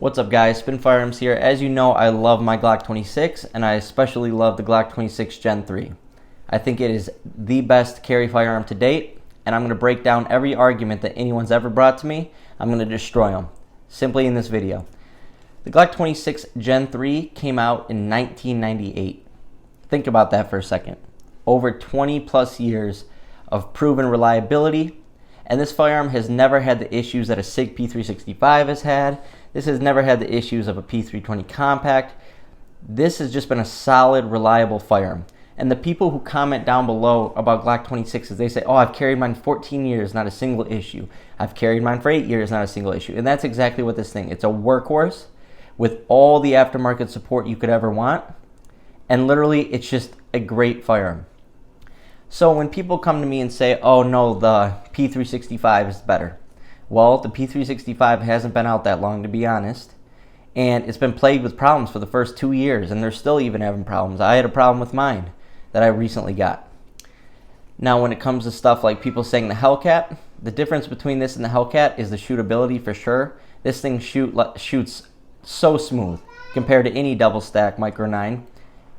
What's up guys, Spin Firearms here. As you know, I love my Glock 26 and I especially love the Glock 26 Gen 3. I think it is the best carry firearm to date, and I'm going to break down every argument that anyone's ever brought to me. I'm going to destroy them, simply in this video. The Glock 26 Gen 3 came out in 1998. Think about that for a second. Over 20 plus years of proven reliability, and this firearm has never had the issues that a SIG P365 has had. This has never had the issues of a P320 compact. This has just been a solid, reliable firearm. And the people who comment down below about Glock 26s, they say, oh, I've carried mine 14 years, not a single issue. I've carried mine for 8 years, not a single issue. And that's exactly what this thing, it's a workhorse with all the aftermarket support you could ever want. And literally, it's just a great firearm. So when people come to me and say, oh no, the P365 is better. Well, the P365 hasn't been out that long, to be honest. And it's been plagued with problems for the first 2 years, and they're still even having problems. I had a problem with mine that I recently got. Now, when it comes to stuff like people saying the Hellcat, the difference between this and the Hellcat is the shootability for sure. This thing shoots so smooth compared to any double stack Micro 9.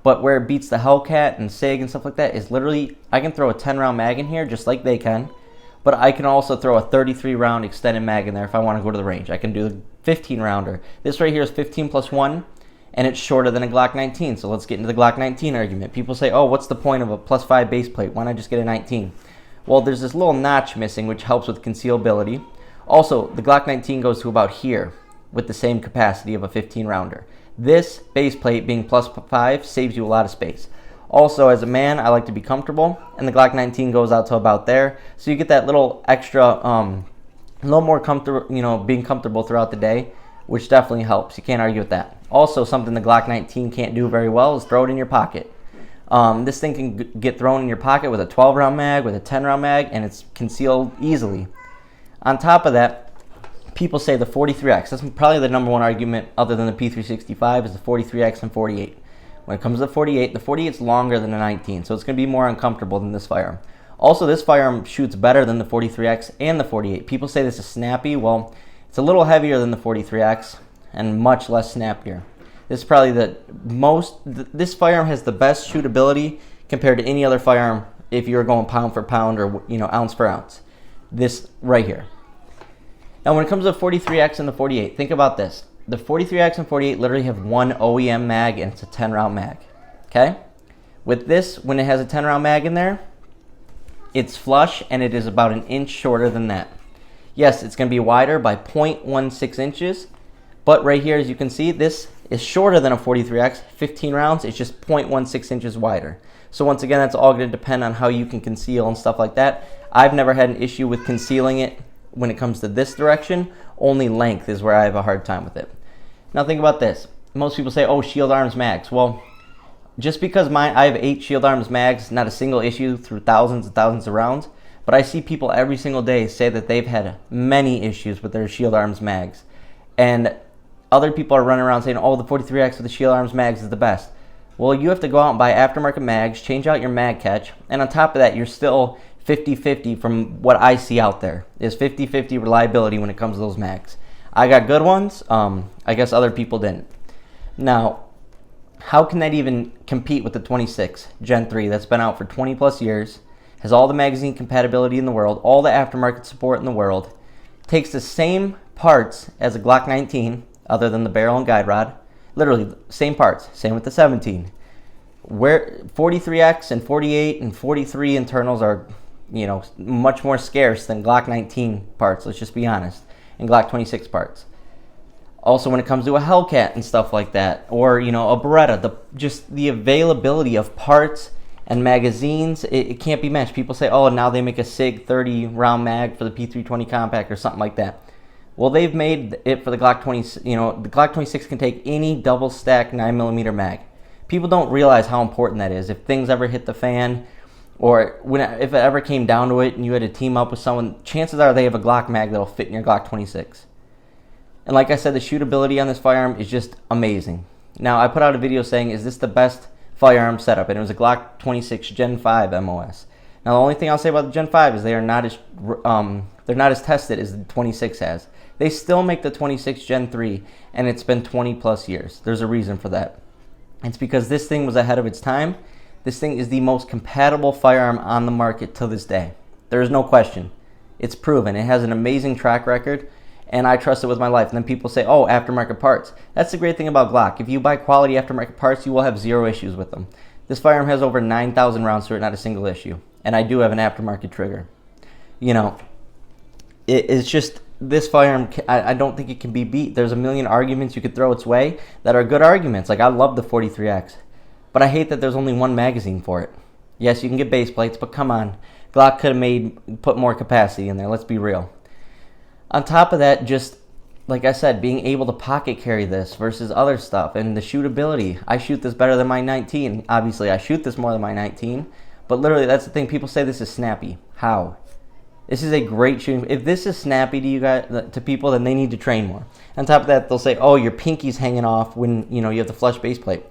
But where it beats the Hellcat and SIG and stuff like that is literally, I can throw a 10 round mag in here just like they can. But I can also throw a 33 round extended mag in there if I want to go to the range. I can do the 15 rounder. This right here is 15 plus 1, and it's shorter than a Glock 19. So let's get into the Glock 19 argument. People say, oh, what's the point of a plus 5 base plate? Why not just get a 19? Well, there's this little notch missing, which helps with concealability. Also, the Glock 19 goes to about here with the same capacity of a 15 rounder. This base plate being plus 5 saves you a lot of space. Also, as a man, I like to be comfortable, and the Glock 19 goes out to about there, so you get that little extra, a little more comfortable, being comfortable throughout the day, which definitely helps. You can't argue with that. Also, something the Glock 19 can't do very well is throw it in your pocket. This thing can get thrown in your pocket with a 12 round mag, with a 10 round mag, and it's concealed easily. On top of that, people say the 43X. That's probably the number one argument other than the P365 is the 43X and 48. When it comes to the 48 is longer than the 19, so it's going to be more uncomfortable than this firearm. Also, this firearm shoots better than the 43X and the 48. People say this is snappy. Well, it's a little heavier than the 43X and much less snappier. This is probably this firearm has the best shootability compared to any other firearm if you're going pound for pound or ounce for ounce. This right here. Now, when it comes to the 43X and the 48, think about this. The 43X and 48 literally have one OEM mag, and it's a 10 round mag. Okay? With this, when it has a 10 round mag in there, it's flush and it is about an inch shorter than that. Yes, it's going to be wider by 0.16 inches, but right here, as you can see, this is shorter than a 43X. 15 rounds, it's just 0.16 inches wider. So once again, that's all going to depend on how you can conceal and stuff like that. I've never had an issue with concealing it when it comes to this direction. Only length is where I have a hard time with it. Now think about this. Most people say, oh, Shield Arms mags. Well, just because I have 8 Shield Arms mags, not a single issue through thousands and thousands of rounds, but I see people every single day say that they've had many issues with their Shield Arms mags. And other people are running around saying, oh, the 43X with the Shield Arms mags is the best. Well, you have to go out and buy aftermarket mags, change out your mag catch, and on top of that, you're still 50-50 from what I see out there. Is 50-50 reliability when it comes to those mags. I got good ones. I guess other people didn't. Now, how can that even compete with the 26 Gen 3 that's been out for 20 plus years, has all the magazine compatibility in the world, all the aftermarket support in the world, takes the same parts as a Glock 19, other than the barrel and guide rod, literally same parts, same with the 17. Where 43X and 48 and 43 internals are much more scarce than Glock 19 parts, let's just be honest, and Glock 26 parts. Also, when it comes to a Hellcat and stuff like that, or a Beretta, just the availability of parts and magazines, it can't be matched. People say, oh, now they make a SIG 30 round mag for the P320 compact or something like that. Well, they've made it for the Glock 20. The Glock 26 can take any double stack 9mm mag. People don't realize how important that is. If things ever hit the fan, or if it ever came down to it and you had to team up with someone, chances are they have a Glock mag that'll fit in your Glock 26. And like I said, the shootability on this firearm is just amazing. Now, I put out a video saying, is this the best firearm setup? And it was a Glock 26 Gen 5 MOS. Now, the only thing I'll say about the Gen 5 is they're not as tested as the 26 has. They still make the 26 Gen 3, and it's been 20 plus years. There's a reason for that. It's because this thing was ahead of its time. This thing is the most compatible firearm on the market to this day. There is no question. It's proven. It has an amazing track record, and I trust it with my life. And then people say, oh, aftermarket parts. That's the great thing about Glock. If you buy quality aftermarket parts, you will have zero issues with them. This firearm has over 9,000 rounds to it, not a single issue. And I do have an aftermarket trigger. You know, it's just, this firearm, I don't think it can be beat. There's a million arguments you could throw its way that are good arguments. Like, I love the 43X, but I hate that there's only one magazine for it. Yes, you can get base plates, but come on. Glock could have put more capacity in there, let's be real. On top of that, just like I said, being able to pocket carry this versus other stuff, and the shootability. I shoot this better than my 19. Obviously, I shoot this more than my 19, but literally, that's the thing. People say this is snappy. How? This is a great shooting. If this is snappy to you guys, to people, then they need to train more. On top of that, they'll say, "Oh, your pinky's hanging off when you have the flush base plate."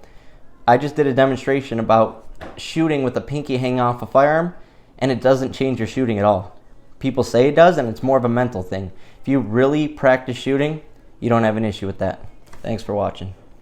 I just did a demonstration about shooting with the pinky hanging off a firearm, and it doesn't change your shooting at all. People say it does, and it's more of a mental thing. If you really practice shooting, you don't have an issue with that. Thanks for watching.